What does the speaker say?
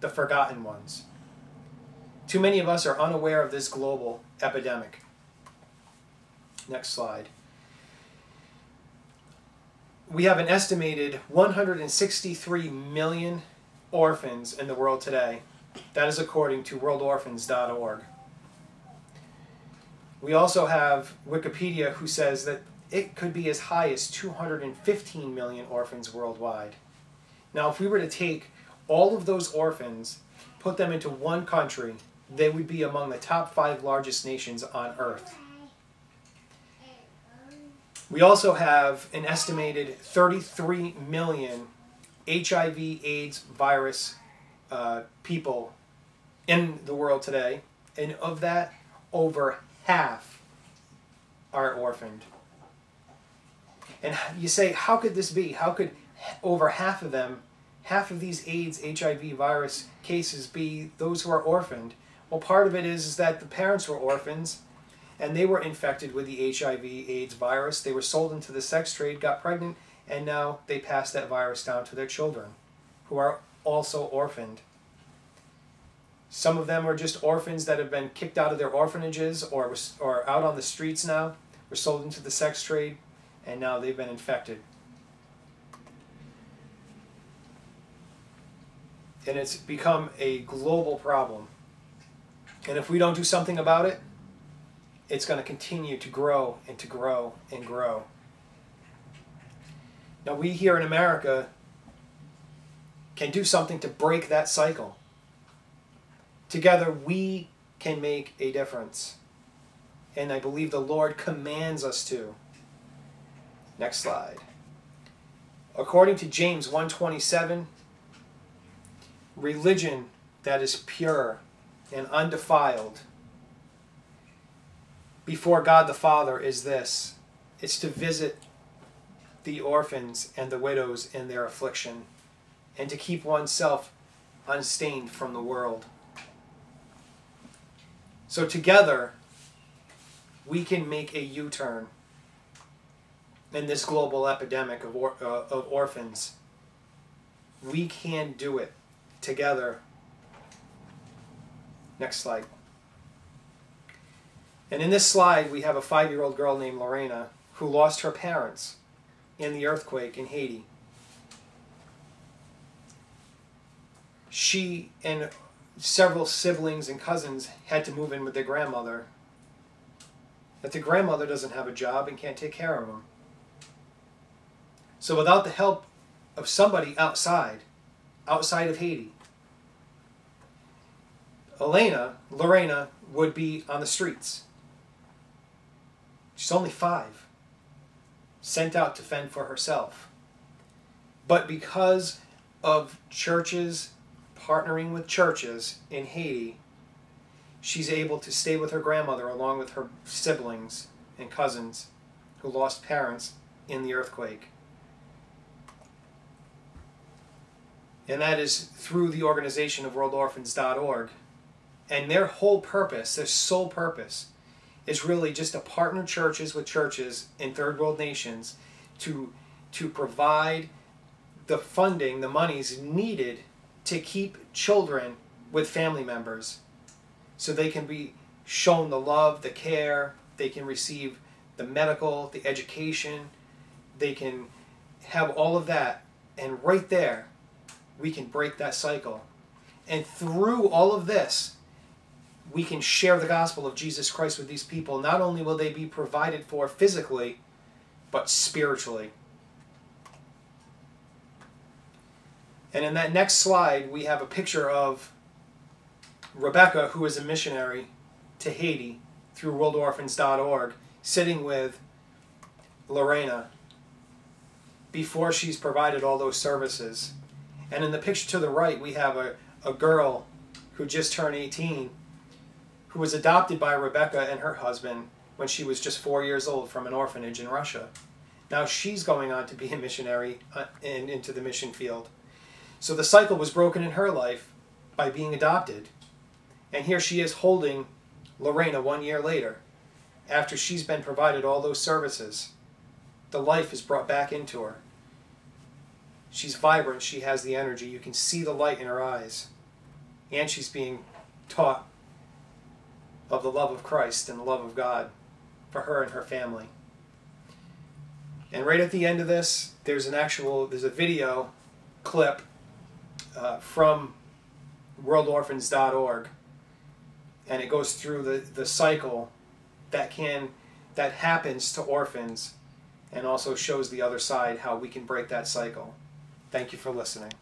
the forgotten ones. Too many of us are unaware of this global epidemic. Next slide. We have an estimated 163 million orphans in the world today. That is according to worldorphans.org. We also have Wikipedia, who says that it could be as high as 215 million orphans worldwide. Now, if we were to take all of those orphans, put them into one country, they would be among the top 5 largest nations on earth. We also have an estimated 33 million HIV/AIDS virus people in the world today, and of that, over half are orphaned. And you say, how could this be? How could over half of them, half of these AIDS, HIV virus cases be those who are orphaned? Well, part of it is that the parents were orphans, and they were infected with the HIV/AIDS virus. They were sold into the sex trade, got pregnant, and now they pass that virus down to their children, who are also orphaned. Some of them are just orphans that have been kicked out of their orphanages or out on the streets now, were sold into the sex trade, and now they've been infected. And it's become a global problem. And if we don't do something about it, it's going to continue to grow and to grow and grow. Now, we here in America can do something to break that cycle. Together, we can make a difference. And I believe the Lord commands us to. Next slide. According to James 1:27, religion that is pure and undefiled before God the Father is this: it's to visit the orphans and the widows in their affliction, and to keep oneself unstained from the world. So together, we can make a U-turn in this global epidemic of orphans. We can do it together. Next slide. And in this slide, we have a 5-year-old girl named Lorena who lost her parents in the earthquake in Haiti. She and several siblings and cousins had to move in with their grandmother. But the grandmother doesn't have a job and can't take care of them. So without the help of somebody outside of Haiti, Lorena would be on the streets. She's only 5, sent out to fend for herself. But because of churches partnering with churches in Haiti, she's able to stay with her grandmother along with her siblings and cousins who lost parents in the earthquake. And that is through the organization of worldorphans.org. And their whole purpose, their sole purpose, is really just to partner churches with churches in third world nations to provide the funding, the monies needed to keep children with family members so they can be shown the love, the care, they can receive the medical, the education, they can have all of that. And right there, we can break that cycle. And through all of this, we can share the gospel of Jesus Christ with these people. Not only will they be provided for physically, but spiritually. And in that next slide, we have a picture of Rebecca, who is a missionary to Haiti through worldorphans.org, sitting with Lorena before she's provided all those services. And in the picture to the right, we have a girl who just turned 18, who was adopted by Rebecca and her husband when she was just 4 years old from an orphanage in Russia. Now she's going on to be a missionary into the mission field. So the cycle was broken in her life by being adopted. And here she is holding Lorena 1 year later, after she's been provided all those services. The life is brought back into her. She's vibrant, she has the energy, you can see the light in her eyes. and she's being taught of the love of Christ and the love of God for her and her family. And right at the end of this, there's a video clip from worldorphans.org, and it goes through the cycle that happens to orphans, and also shows the other side, how we can break that cycle. Thank you for listening.